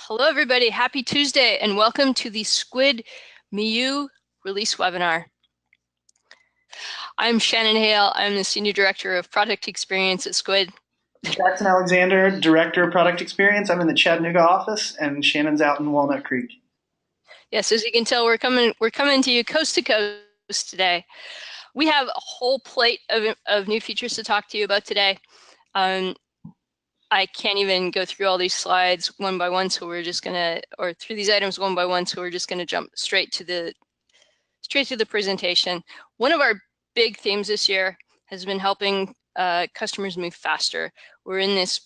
Hello, everybody. Happy Tuesday, and welcome to the Squid Millau release webinar. I'm Shannon Hale. I'm the Senior Director of Product Experience at Squid. Jackson Alexander, Director of Product Experience. I'm in the Chattanooga office, and Shannon's out in Walnut Creek. Yes, as you can tell, we're coming to you coast to coast today. We have a whole plate of new features to talk to you about today. I can't even go through all these slides one by one, so we're just gonna, or through these items one by one, so we're just gonna jump straight to the presentation. One of our big themes this year has been helping customers move faster. We're in this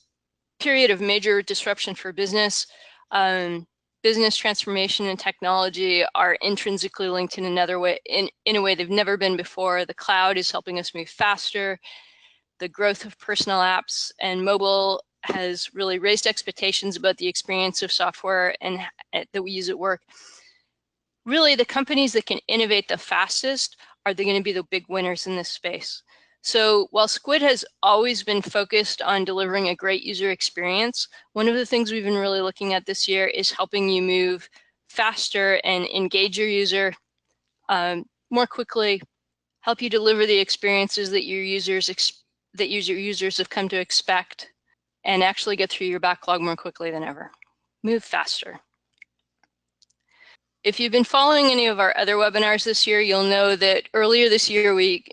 period of major disruption for business. Business transformation and technology are intrinsically linked in another way, in a way they've never been before. The cloud is helping us move faster. The growth of personal apps and mobile has really raised expectations about the experience of software and that we use at work. Really, the companies that can innovate the fastest are going to be the big winners in this space. So while Squid has always been focused on delivering a great user experience, one of the things we've been really looking at this year is helping you move faster and engage your user more quickly, help you deliver the experiences that your users have come to expect, and actually get through your backlog more quickly than ever. Move faster. If you've been following any of our other webinars this year, you'll know that earlier this year we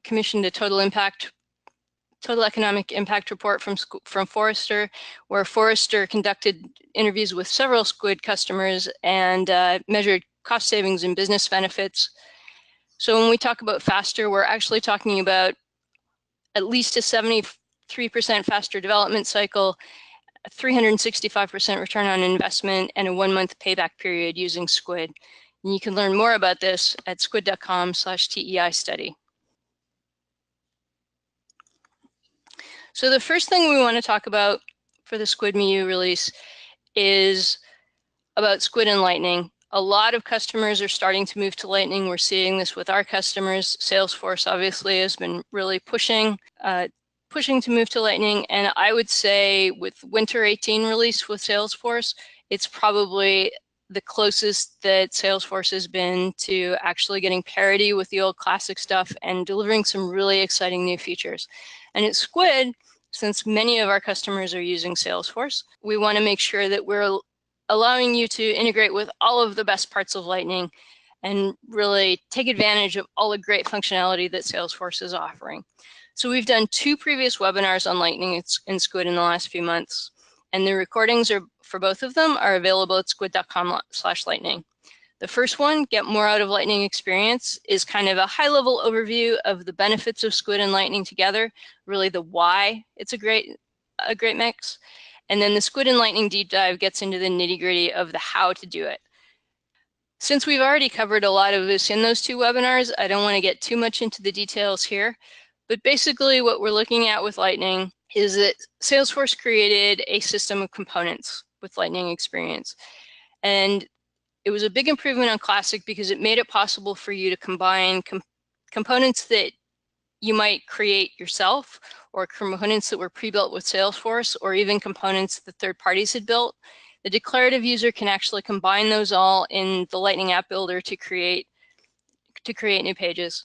commissioned a total economic impact report from Forrester, where Forrester conducted interviews with several Squid customers and measured cost savings and business benefits. So when we talk about faster, we're actually talking about at least a 73% faster development cycle, a 365% return on investment, and a 1-month payback period using Squid. And you can learn more about this at squid.com/TEI study. So the first thing we want to talk about for the Squid Millau release is about Squid and Lightning. A lot of customers are starting to move to Lightning. We're seeing this with our customers. Salesforce obviously has been really pushing to move to Lightning. And I would say with Winter 18 release with Salesforce, it's probably the closest that Salesforce has been to actually getting parity with the old classic stuff and delivering some really exciting new features. And at Squid, since many of our customers are using Salesforce, we want to make sure that we're allowing you to integrate with all of the best parts of Lightning and really take advantage of all the great functionality that Salesforce is offering. So we've done 2 previous webinars on Lightning and Squid in the last few months, and the recordings for both of them are available at squid.com/lightning. The first one, Get More Out of Lightning Experience, is kind of a high-level overview of the benefits of Squid and Lightning together, really the why it's a great mix. And then the Squid and Lightning Deep Dive gets into the nitty-gritty of the how to do it. Since we've already covered a lot of this in those 2 webinars, I don't want to get too much into the details here. But basically what we're looking at with Lightning is that Salesforce created a system of components with Lightning Experience. And it was a big improvement on Classic because it made it possible for you to combine components that you might create yourself, or components that were pre-built with Salesforce, or even components that third parties had built. The declarative user can actually combine those all in the Lightning App Builder to create new pages.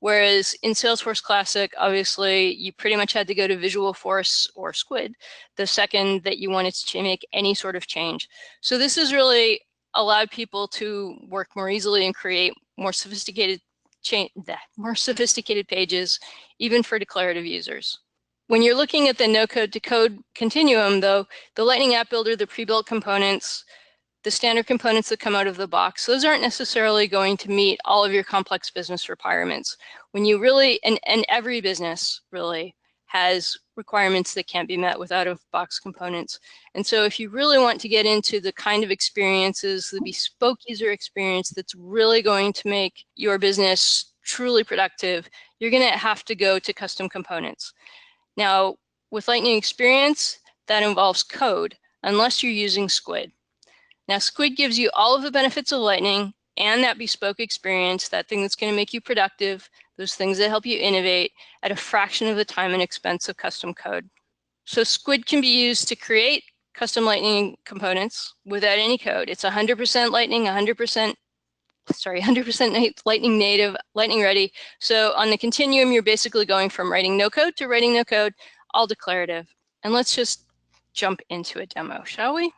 Whereas in Salesforce Classic, obviously, you pretty much had to go to Visualforce or Squid the second that you wanted to make any sort of change. So this has really allowed people to work more easily and create more sophisticated pages, even for declarative users. When you're looking at the no-code to code continuum, though, the Lightning App Builder, the pre-built components, the standard components that come out of the box, those aren't necessarily going to meet all of your complex business requirements. When you really, and every business really has requirements that can't be met with out-of-box components. And so if you really want to get into the kind of experiences, the bespoke user experience that's really going to make your business truly productive, you're going to have to go to custom components. Now, with Lightning Experience, that involves code, unless you're using Squid. Now, Squid gives you all of the benefits of Lightning and that bespoke experience, that thing that's going to make you productive, those things that help you innovate at a fraction of the time and expense of custom code. So Squid can be used to create custom Lightning components without any code. It's 100% Lightning, 100% Lightning native, Lightning ready. So on the continuum, you're basically going from writing no code to writing no code, all declarative. And let's just jump into a demo, shall we?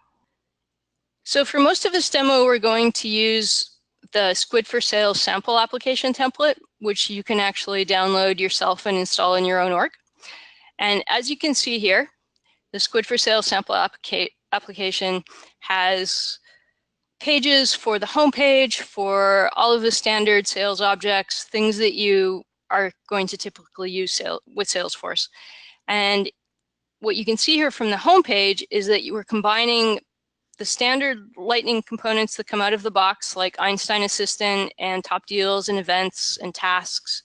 So for most of this demo, we're going to use the Squid for Sales sample application template, which you can actually download yourself and install in your own org. And as you can see here, the Squid for Sales sample application has pages for the homepage, for all of the standard sales objects, things that you are going to typically use with Salesforce. And what you can see here from the homepage is that you are combining the standard Lightning components that come out of the box, like Einstein Assistant and top deals and events and tasks,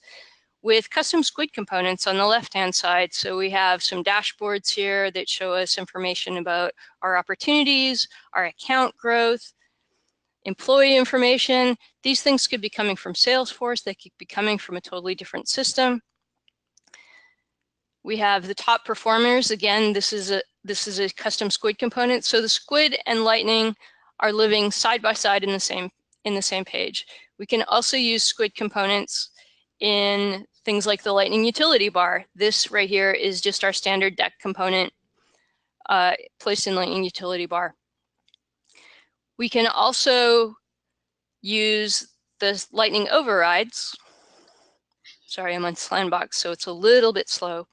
with custom Squid components on the left-hand side. So we have some dashboards here that show us information about our opportunities, our account growth, employee information. These things could be coming from Salesforce. They could be coming from a totally different system. We have the top performers. Again, this is a custom Squid component. So the Squid and Lightning are living side by side in the same page. We can also use Squid components in things like the Lightning utility bar. This right here is just our standard deck component placed in Lightning utility bar. We can also use the Lightning overrides. Sorry, I'm on Sandbox, so it's a little bit slow.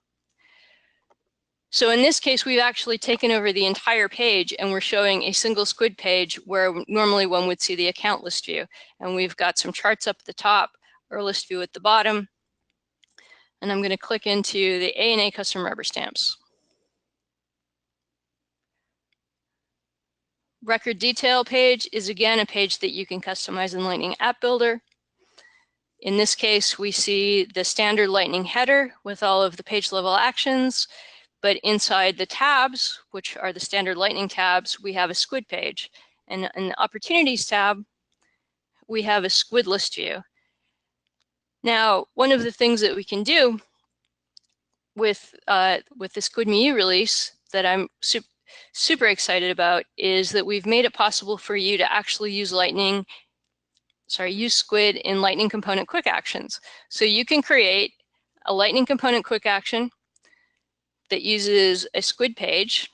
So in this case, we've actually taken over the entire page and we're showing a single Squid page where normally one would see the account list view. And we've got some charts up at the top, our list view at the bottom. And I'm going to click into the A&A custom rubber stamps. Record detail page is again a page that you can customize in Lightning App Builder. In this case, we see the standard Lightning header with all of the page level actions. But inside the tabs, which are the standard Lightning tabs, we have a Squid page. And in the Opportunities tab, we have a Squid list view. Now, one of the things that we can do with the Squid MIU release that I'm super excited about is that we've made it possible for you to actually use use Squid in Lightning component quick actions. So you can create a Lightning component quick action that uses a Squid page.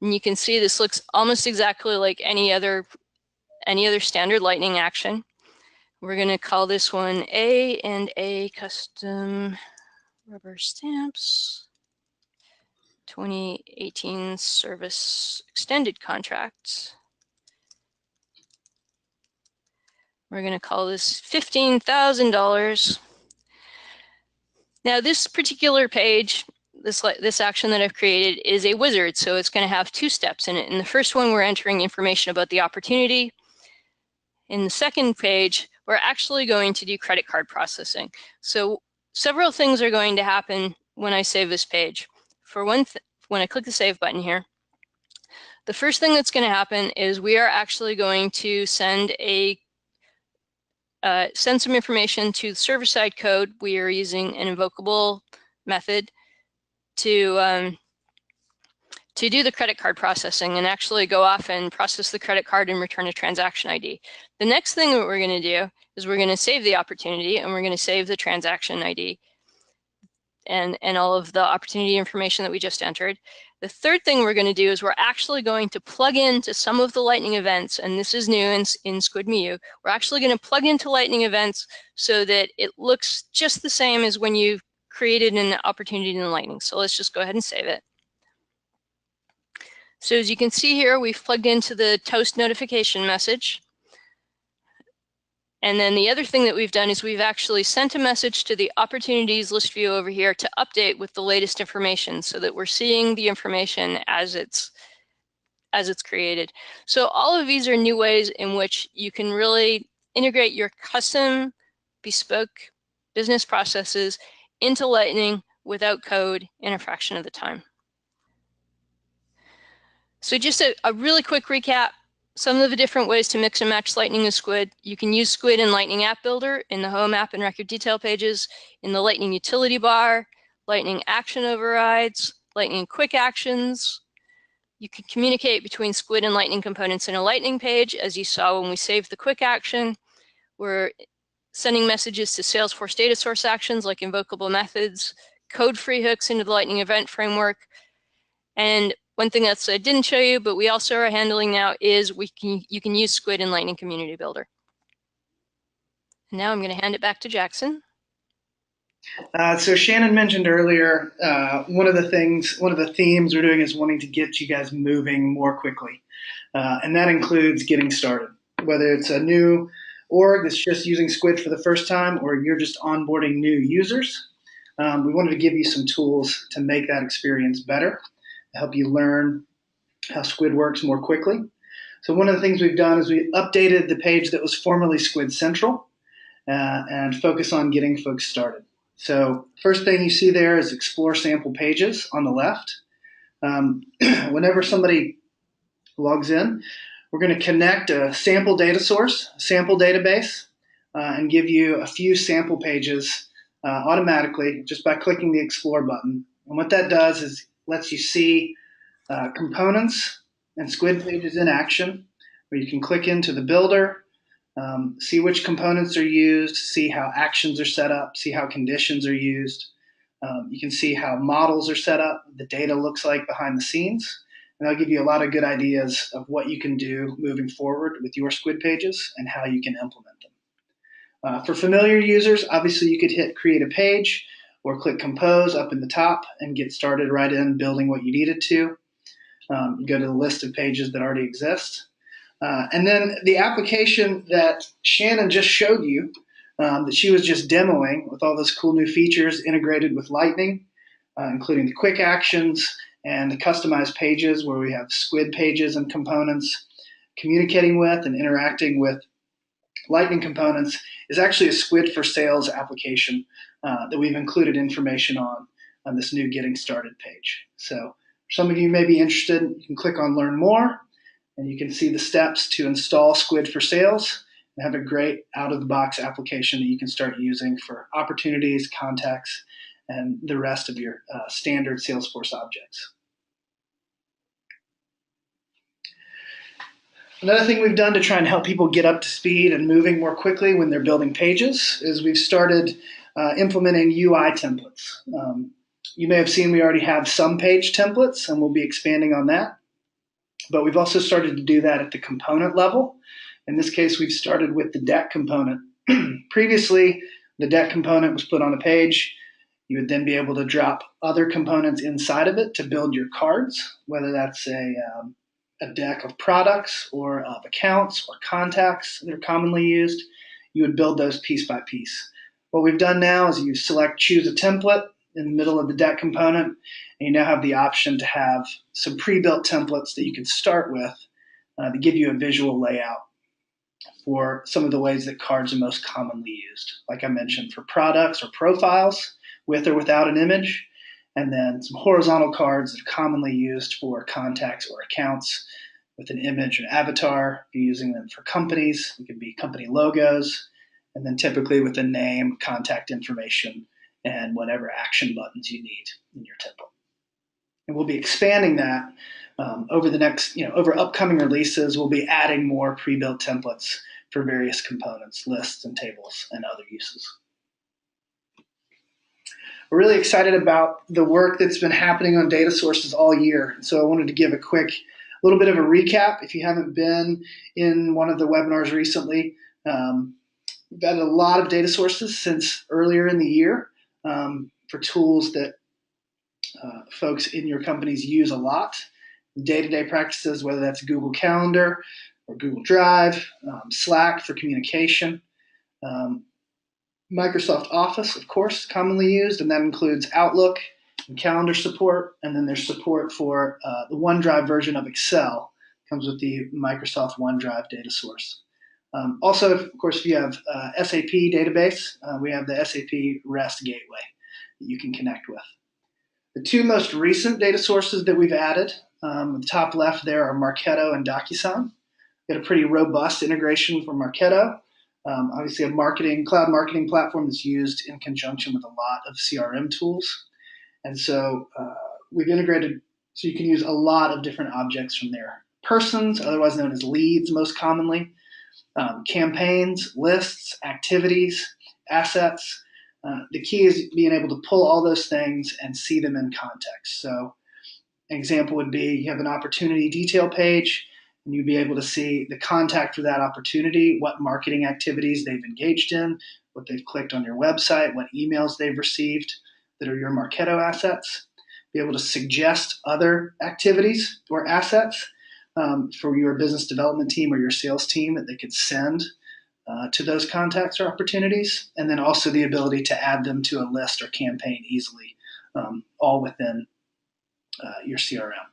And you can see this looks almost exactly like any other standard Lightning action. We're going to call this one A&A custom rubber stamps 2018 service extended contract. We're going to call this $15,000. Now this particular page, this action that I've created is a wizard, so it's going to have two steps in it. In the first one, we're entering information about the opportunity. In the second page, we're actually going to do credit card processing. So several things are going to happen when I save this page. For one, when I click the save button here, the first thing that's going to happen is we are actually going to send some information to the server-side code. We are using an invocable method to do the credit card processing and actually go off and process the credit card and return a transaction ID. The next thing that we're going to do is we're going to save the opportunity and we're going to save the transaction ID and all of the opportunity information that we just entered. The third thing we're going to do is we're actually going to plug into some of the Lightning events, and this is new in Squid MIU. We're actually going to plug into Lightning events so that it looks just the same as when you've created an opportunity in Lightning. So let's just go ahead and save it. So as you can see here, we've plugged into the toast notification message. And then the other thing that we've done is we've actually sent a message to the opportunities list view over here to update with the latest information so that we're seeing the information as it's created. So all of these are new ways in which you can really integrate your custom bespoke business processes into Lightning without code in a fraction of the time. So just a really quick recap. Some of the different ways to mix and match Lightning and Squid. You can use Squid in Lightning App Builder, in the Home App and Record Detail pages, in the Lightning Utility Bar, Lightning Action Overrides, Lightning Quick Actions, You can communicate between Squid and Lightning components in a Lightning page, as you saw when we saved the quick action. We're sending messages to Salesforce data source actions like invocable methods, code-free hooks into the Lightning event framework. And one thing that I didn't show you, but we also are handling now, is you can use Squid in Lightning Community Builder. And now I'm going to hand it back to Jackson. So Shannon mentioned earlier, one of the themes we're doing is wanting to get you guys moving more quickly. And that includes getting started. Whether it's a new org that's just using Squid for the first time or you're just onboarding new users, we wanted to give you some tools to make that experience better, to help you learn how Squid works more quickly. So one of the things we've done is we updated the page that was formerly Squid Central and focus on getting folks started. So first thing you see there is explore sample pages on the left. Whenever somebody logs in, we're going to connect a sample data source, sample database, and give you a few sample pages automatically just by clicking the explore button. And what that does is lets you see components and Squid pages in action, where you can click into the builder, see which components are used, see how actions are set up, see how conditions are used. You can see how models are set up, the data looks like behind the scenes, and that'll give you a lot of good ideas of what you can do moving forward with your Squid pages and how you can implement them. For familiar users, obviously you could hit create a page or click compose up in the top and get started right in building what you needed to. You go to the list of pages that already exist. And then the application that Shannon just showed you, that she was just demoing with all those cool new features integrated with Lightning, including the quick actions and the customized pages where we have Squid pages and components communicating with and interacting with Lightning components, is actually a Squid for Sales application that we've included information on this new Getting Started page. So some of you may be interested, you can click on Learn More, and you can see the steps to install Squid for Sales and have a great out-of-the-box application that you can start using for opportunities, contacts, and the rest of your standard Salesforce objects. Another thing we've done to try and help people get up to speed and moving more quickly when they're building pages is we've started implementing UI templates. You may have seen we already have some page templates, and we'll be expanding on that. But we've also started to do that at the component level. In this case, we've started with the deck component. Previously, the deck component was put on a page. You would then be able to drop other components inside of it to build your cards, whether that's a deck of products or of accounts or contacts that are commonly used. You would build those piece by piece. What we've done now is you choose a template in the middle of the deck component, and you now have the option to have some pre-built templates that you can start with to give you a visual layout for some of the ways that cards are most commonly used. Like I mentioned, for products or profiles with or without an image, and then some horizontal cards that are commonly used for contacts or accounts with an image and avatar. If you're using them for companies, it could be company logos, and then typically with a name, contact information, and whatever action buttons you need in your template. And we'll be expanding that over the next, over upcoming releases. We'll be adding more pre-built templates for various components, lists, and tables, and other uses. We're really excited about the work that's been happening on data sources all year. So I wanted to give a little bit of a recap. If you haven't been in one of the webinars recently, we've added a lot of data sources since earlier in the year for tools that folks in your companies use a lot. Day-to-day practices, whether that's Google Calendar or Google Drive, Slack for communication, Microsoft Office, of course, commonly used, and that includes Outlook and calendar support, and then there's support for the OneDrive version of Excel. Comes with the Microsoft OneDrive data source. Also, of course, if you have SAP database, we have the SAP REST gateway that you can connect with. The two most recent data sources that we've added, at the top left there, are Marketo and DocuSign. We got a pretty robust integration for Marketo. Obviously, a cloud marketing platform that's used in conjunction with a lot of CRM tools. And so we've integrated So you can use a lot of different objects from there. Persons, otherwise known as leads most commonly, campaigns, lists, activities, assets. The key is being able to pull all those things and see them in context. So an example would be you have an opportunity detail page, and you'd be able to see the contact for that opportunity, what marketing activities they've engaged in, what they've clicked on your website, what emails they've received that are your Marketo assets. Be able to suggest other activities or assets for your business development team or your sales team that they could send to those contacts or opportunities, and then also the ability to add them to a list or campaign easily, all within your CRM.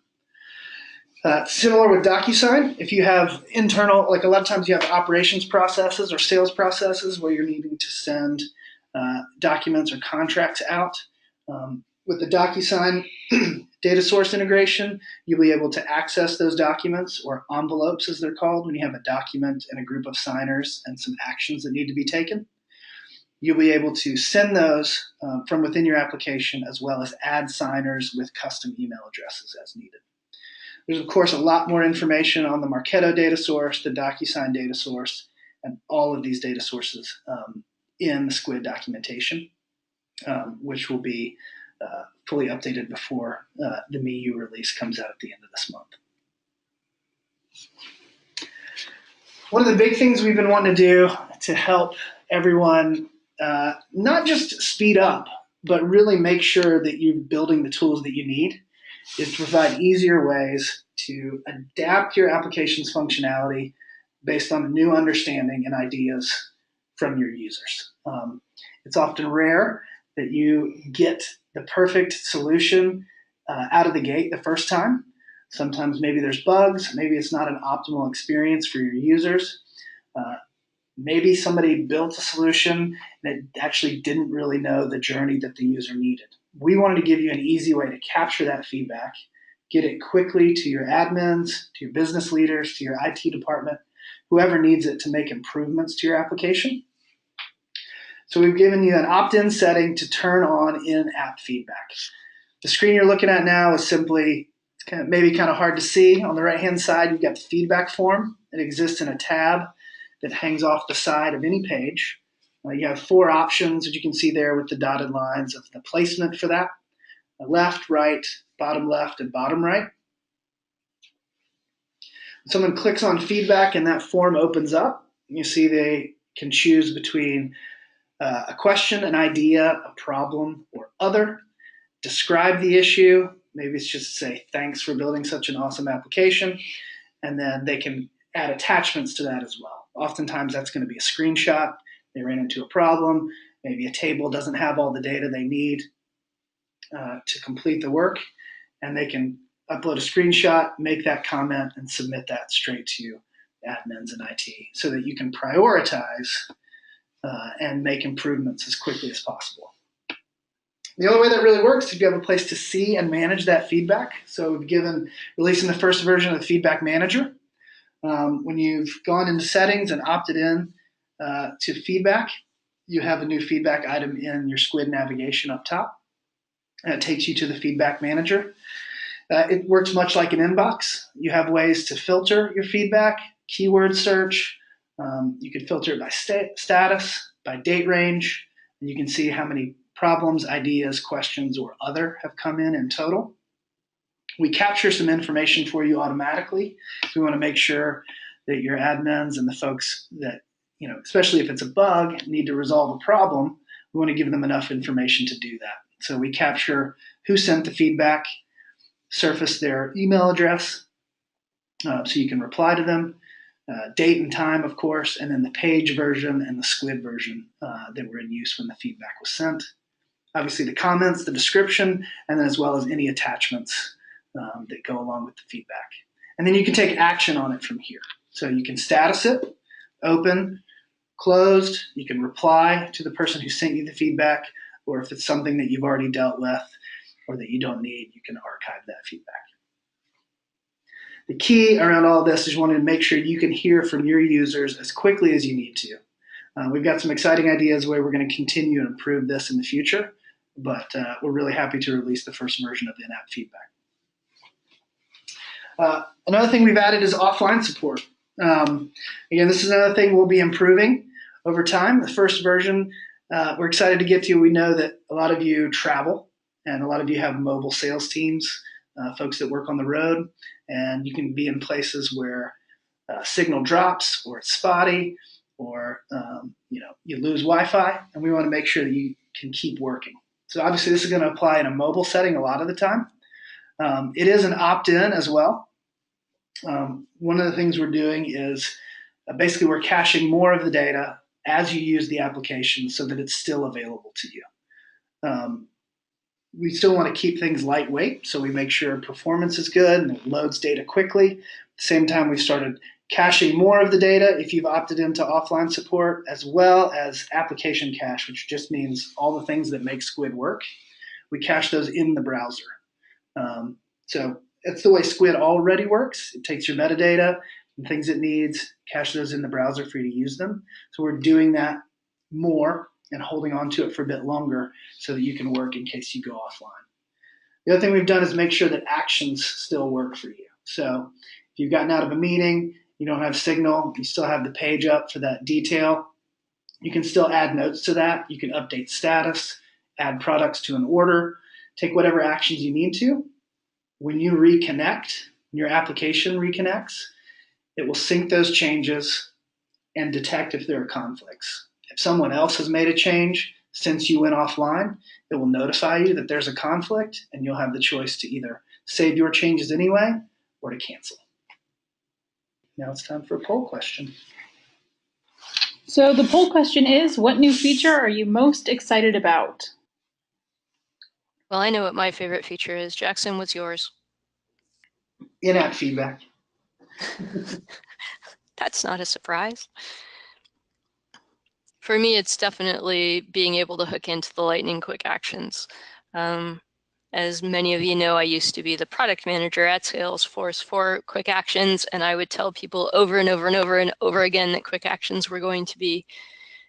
Similar with DocuSign, if you have internal, like a lot of times you have operations processes or sales processes where you're needing to send documents or contracts out. With the DocuSign data source integration, you'll be able to access those documents, or envelopes as they're called, when you have a document and a group of signers and some actions that need to be taken. You'll be able to send those from within your application, as well as add signers with custom email addresses as needed. There's, of course, a lot more information on the Marketo data source, the DocuSign data source, and all of these data sources in the Squid documentation, which will be fully updated before the Millau release comes out at the end of this month. One of the big things we've been wanting to do to help everyone not just speed up, but really make sure that you're building the tools that you need, is to provide easier ways to adapt your application's functionality based on new understanding and ideas from your users. It's often rare that you get the perfect solution out of the gate the first time. Sometimes maybe there's bugs, maybe it's not an optimal experience for your users. Maybe somebody built a solution that actually didn't really know the journey that the user needed. We wanted to give you an easy way to capture that feedback, get it quickly to your admins, to your business leaders, to your IT department, whoever needs it to make improvements to your application. So we've given you an opt-in setting to turn on in-app feedback. The screen you're looking at now is simply, it's maybe kind of hard to see. On the right-hand side, you've got the feedback form. It exists in a tab that hangs off the side of any page. You have 4 options that you can see there with the dotted lines of the placement for that: left, right, bottom left, and bottom right. When someone clicks on feedback and that form opens up, you see they can choose between a question, an idea, a problem, or other. Describe the issue. Maybe it's just to say, thanks for building such an awesome application. And then they can add attachments to that as well. Oftentimes that's going to be a screenshot. They ran into a problem. Maybe a table doesn't have all the data they need to complete the work. And they can upload a screenshot, make that comment, and submit that straight to admins and IT so that you can prioritize and make improvements as quickly as possible. The only way that really works is if you have a place to see and manage that feedback. So we've releasing the first version of the Feedback Manager. When you've gone into settings and opted in to feedback, you have a new feedback item in your Squid navigation up top. And it takes you to the Feedback Manager. It works much like an inbox. You have ways to filter your feedback, keyword search. You can filter it by status, by date range, and you can see how many problems, ideas, questions, or other have come in total. We capture some information for you automatically. So we want to make sure that your admins and the folks that, especially if it's a bug, need to resolve a problem, we want to give them enough information to do that. So we capture who sent the feedback, surface their email address so you can reply to them, date and time, of course, and then the page version and the Squid version that were in use when the feedback was sent. Obviously the comments, the description, and then as well as any attachments that go along with the feedback. And then you can take action on it from here. So you can status it, open, closed. You can reply to the person who sent you the feedback, or if it's something that you've already dealt with or that you don't need, you can archive that feedback. The key around all of this is you want to make sure you can hear from your users as quickly as you need to. We've got some exciting ideas where we're going to continue and improve this in the future, but we're really happy to release the first version of the in-app feedback. Another thing we've added is offline support. Again, this is another thing we'll be improving over time. The first version we're excited to get to. We know that a lot of you travel and a lot of you have mobile sales teams, folks that work on the road, and you can be in places where signal drops or it's spotty or you lose Wi-Fi, and we want to make sure that you can keep working. So obviously this is going to apply in a mobile setting a lot of the time. It is an opt-in as well. One of the things we're doing is basically we're caching more of the data as you use the application so that it's still available to you. We still want to keep things lightweight, so we make sure performance is good and it loads data quickly. At the same time, we've started caching more of the data if you've opted into offline support, as well as application cache, which just means all the things that make Squid work. We cache those in the browser. So that's the way Squid already works. It takes your metadata and things it needs, cache those in the browser for you to use them. So we're doing that more and holding on to it for a bit longer so that you can work in case you go offline. The other thing we've done is make sure that actions still work for you. So if you've gotten out of a meeting, you don't have signal, you still have the page up for that detail, you can still add notes to that. You can update status, add products to an order, take whatever actions you need to. When you reconnect, when your application reconnects, it will sync those changes and detect if there are conflicts. If someone else has made a change since you went offline, it will notify you that there's a conflict, and you'll have the choice to either save your changes anyway or to cancel. Now it's time for a poll question. So the poll question is, what new feature are you most excited about? Well, I know what my favorite feature is. Jackson, what's yours? In-app feedback. That's not a surprise. For me, it's definitely being able to hook into the Lightning quick actions. As many of you know, I used to be the product manager at Salesforce for quick actions, and I would tell people over and over and over and over again that quick actions were going to be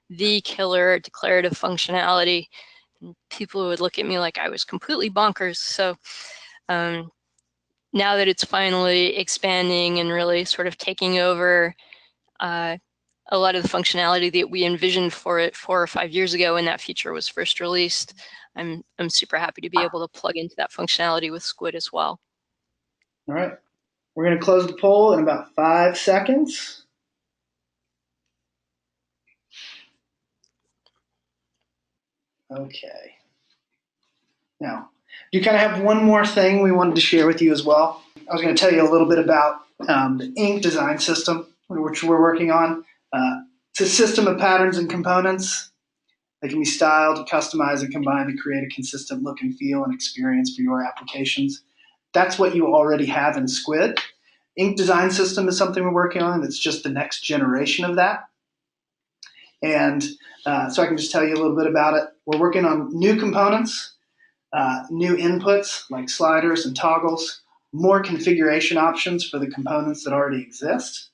the killer declarative functionality. And people would look at me like I was completely bonkers. So now that it's finally expanding and really sort of taking over a lot of the functionality that we envisioned for it 4 or 5 years ago when that feature was first released, I'm super happy to be able to plug into that functionality with Squid as well. All right. We're going to close the poll in about 5 seconds. Okay. Now, you kind of have one more thing we wanted to share with you as well. I was going to tell you a little bit about the ink design system, which we're working on. It's a system of patterns and components that can be styled, customized, and combined to create a consistent look and feel and experience for your applications. That's what you already have in Squid. Ink design system is something we're working on that's just the next generation of that. And so I can just tell you a little bit about it. We're working on new components, new inputs like sliders and toggles, more configuration options for the components that already exist,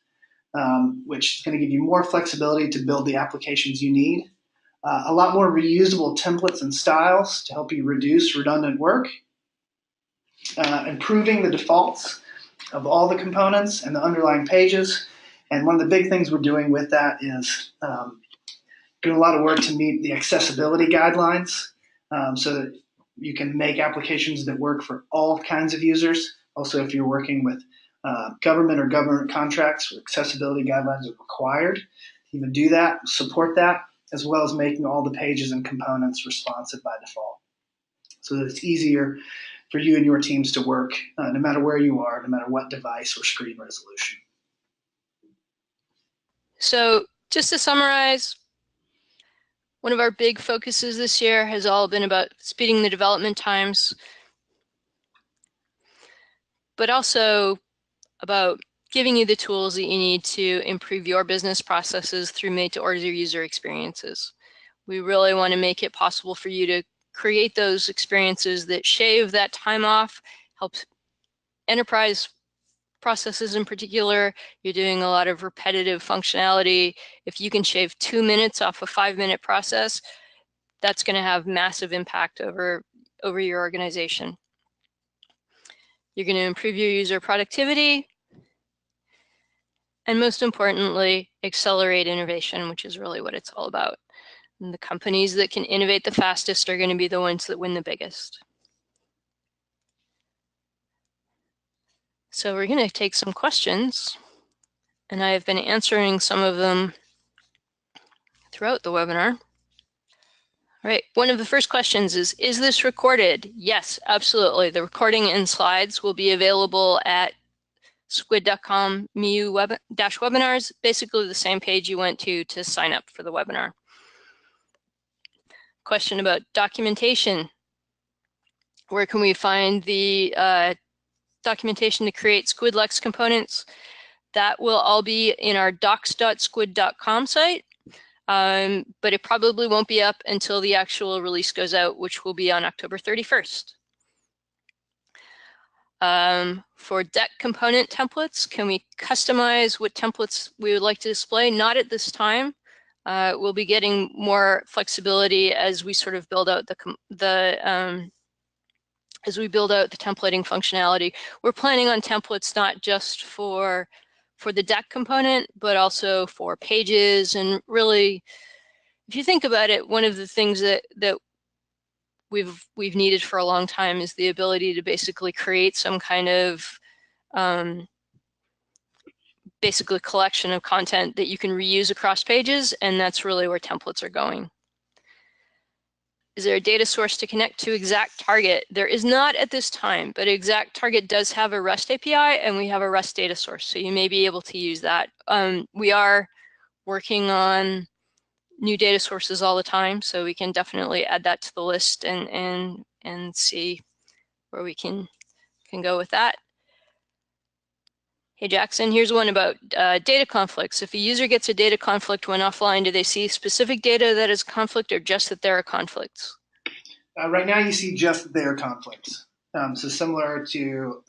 which is going to give you more flexibility to build the applications you need. A lot more reusable templates and styles to help you reduce redundant work, improving the defaults of all the components and the underlying pages. And one of the big things we're doing with that is doing a lot of work to meet the accessibility guidelines so that you can make applications that work for all kinds of users. Also, if you're working with government or government contracts where accessibility guidelines are required, you can do that, support that, as well as making all the pages and components responsive by default so that it's easier for you and your teams to work no matter where you are, no matter what device or screen resolution. So just to summarize, one of our big focuses this year has all been about speeding the development times, but also about giving you the tools that you need to improve your business processes through made-to-order user experiences. We really want to make it possible for you to create those experiences that shave that time off, help enterprise processes in particular. You're doing a lot of repetitive functionality. If you can shave 2 minutes off a 5-minute process, that's going to have massive impact over your organization. You're going to improve your user productivity. And most importantly, accelerate innovation, which is really what it's all about. And the companies that can innovate the fastest are going to be the ones that win the biggest. So we're going to take some questions, and I have been answering some of them throughout the webinar. All right, one of the first questions is this recorded? Yes, absolutely. The recording and slides will be available at squid.com Millau-webinars, basically the same page you went to sign up for the webinar. Question about documentation. Where can we find the documentation to create SquidLex components? That will all be in our docs.squid.com site, but it probably won't be up until the actual release goes out, which will be on October 31st. For deck component templates, can we customize what templates we would like to display? Not at this time. We'll be getting more flexibility as we sort of build out the templating functionality. We're planning on templates not just for the deck component, but also for pages. And really, if you think about it, one of the things that we've needed for a long time is the ability to basically create some kind of basically collection of content that you can reuse across pages, and that's really where templates are going. Is there a data source to connect to ExactTarget? There is not at this time, but ExactTarget does have a REST API, and we have a REST data source, so you may be able to use that. We are working on new data sources all the time, so we can definitely add that to the list and see where we can go with that. Hey Jackson, here's one about data conflicts. If a user gets a data conflict when offline, do they see specific data that is conflict or just that there are conflicts? Right now you see just their conflicts. So similar to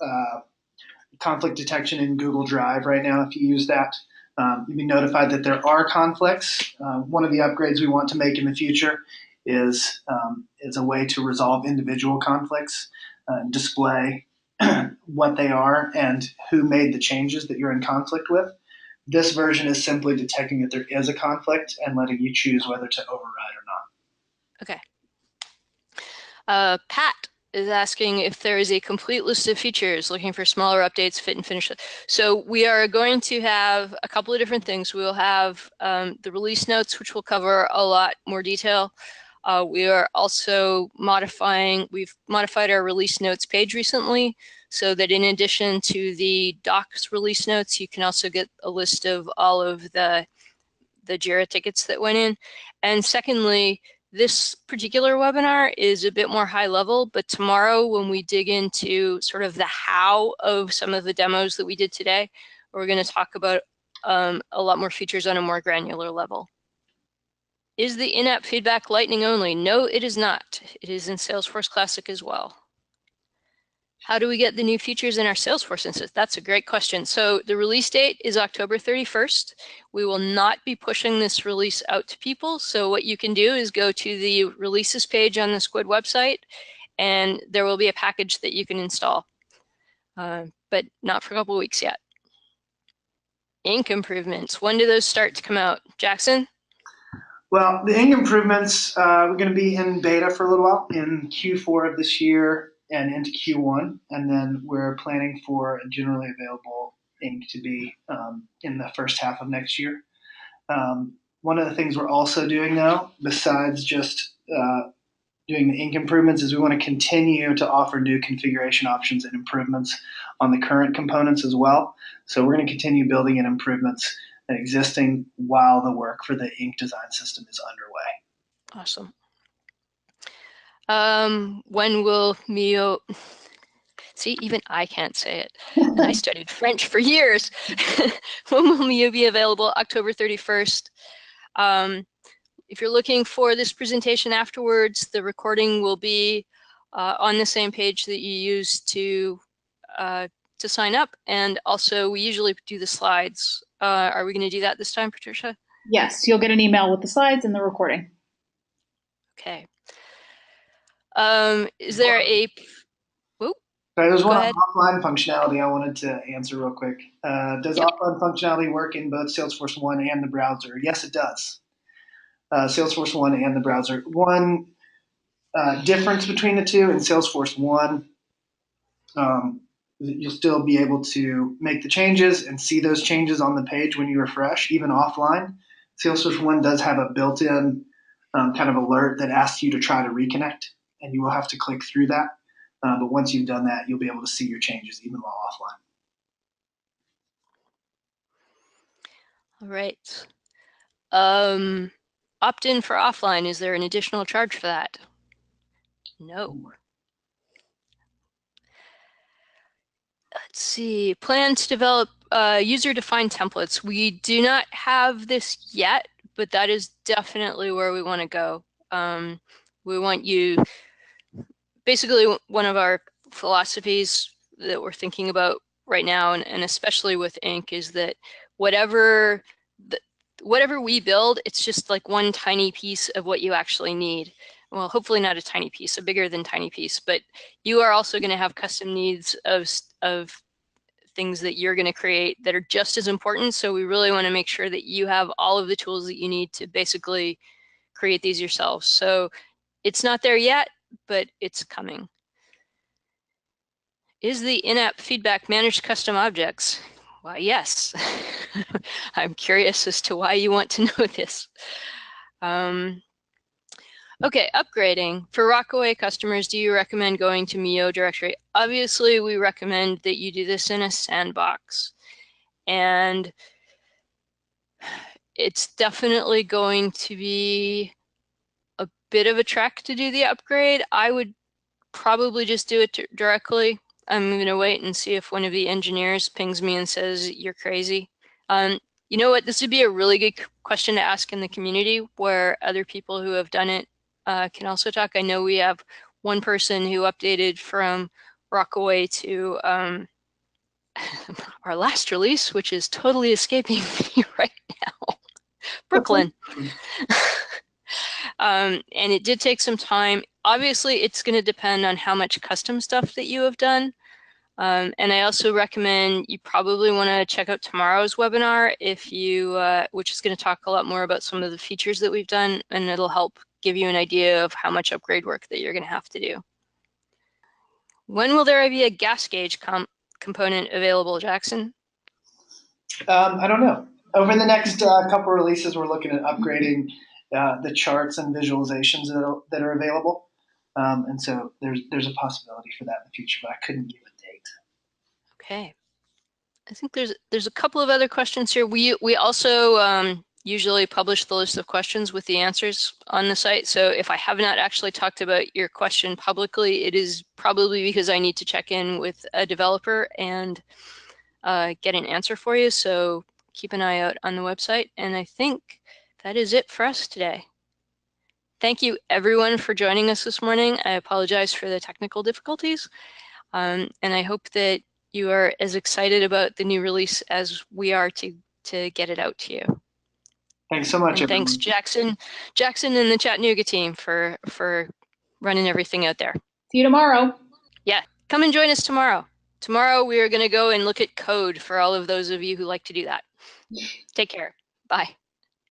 conflict detection in Google Drive right now, if you use that, you'll be notified that there are conflicts. One of the upgrades we want to make in the future is a way to resolve individual conflicts, display what they are and who made the changes that you're in conflict with. This version is simply detecting that there is a conflict and letting you choose whether to override or not. Okay. Pat is asking if there is a complete list of features, looking for smaller updates, fit and finish. So we are going to have a couple of different things. We will have the release notes, which will cover a lot more detail. We are also we've modified our release notes page recently so that in addition to the docs release notes, you can also get a list of all of the JIRA tickets that went in. And secondly, this particular webinar is a bit more high level, but tomorrow when we dig into sort of the how of some of the demos that we did today, we're going to talk about a lot more features on a more granular level. Is the in-app feedback Lightning only? No, it is not. It is in Salesforce Classic as well. How do we get the new features in our Salesforce instance? That's a great question. So the release date is October 31st. We will not be pushing this release out to people. So what you can do is go to the releases page on the Squid website, and there will be a package that you can install, but not for a couple of weeks yet. Ink improvements. When do those start to come out? Jackson? Well, the ink improvements, we're going to be in beta for a little while in Q4 of this year and into Q1, and then we're planning for a generally available ink to be in the first half of next year. One of the things we're also doing though, besides just doing the ink improvements, is we want to continue to offer new configuration options and improvements on the current components as well. So we're going to continue building in improvements existing while the work for the ink design system is underway. Awesome. When will Mio? See, even I can't say it. And I studied French for years. When will Mio be available? October 31st. If you're looking for this presentation afterwards, the recording will be on the same page that you used to sign up. And also, we usually do the slides. Are we going to do that this time, Patricia? Yes, you'll get an email with the slides and the recording. Okay. Is there a... Whoa. Sorry, there's Go one ahead. offline functionality I wanted to answer real quick. Does Yep. offline functionality work in both Salesforce One and the browser? Yes, it does. Salesforce One and the browser. One difference between the two: in Salesforce One, um, you'll still be able to make the changes and see those changes on the page when you refresh, even offline. Salesforce One does have a built-in kind of alert that asks you to try to reconnect, and you will have to click through that. But once you've done that, you'll be able to see your changes even while offline. All right. Opt-in for offline. Is there an additional charge for that? No. Let's see. Plan to develop user-defined templates. We do not have this yet, but that is definitely where we want to go. We want you, basically one of our philosophies that we're thinking about right now, and especially with Inc., is that whatever we build, it's just like one tiny piece of what you actually need. Well, hopefully not a tiny piece, a bigger than tiny piece, but you are also going to have custom needs of things that you're going to create that are just as important. So we really want to make sure that you have all of the tools that you need to basically create these yourselves. So it's not there yet, but it's coming. Is the in-app feedback managed custom objects? Why, yes. I'm curious as to why you want to know this. Okay, upgrading. For Rockaway customers, do you recommend going to Millau directory? Obviously, we recommend that you do this in a sandbox. And it's definitely going to be a bit of a trek to do the upgrade. I would probably just do it directly. I'm going to wait and see if one of the engineers pings me and says, you're crazy. You know what? This would be a really good question to ask in the community where other people who have done it can also talk. I know we have one person who updated from Rockaway to our last release, which is totally escaping me right now. Brooklyn. And it did take some time. Obviously, it's going to depend on how much custom stuff that you have done. And I also recommend you probably want to check out tomorrow's webinar if you, which is going to talk a lot more about some of the features that we've done, and it'll help give you an idea of how much upgrade work that you're going to have to do. When will there be a gas gauge component available, Jackson? I don't know. Over the next couple releases, we're looking at upgrading the charts and visualizations that are available. And so there's a possibility for that in the future, but I couldn't give a date. Okay. I think there's a couple of other questions here. We also usually publish the list of questions with the answers on the site. So if I have not actually talked about your question publicly, it is probably because I need to check in with a developer and get an answer for you. So keep an eye out on the website. And I think that is it for us today. Thank you everyone for joining us this morning. I apologize for the technical difficulties. And I hope that you are as excited about the new release as we are to get it out to you. Thanks so much, and everyone. Thanks, Jackson and the Chattanooga team for running everything out there. See you tomorrow. Yeah, come and join us tomorrow. Tomorrow we are going to go and look at code for all of those of you who like to do that. Take care. Bye.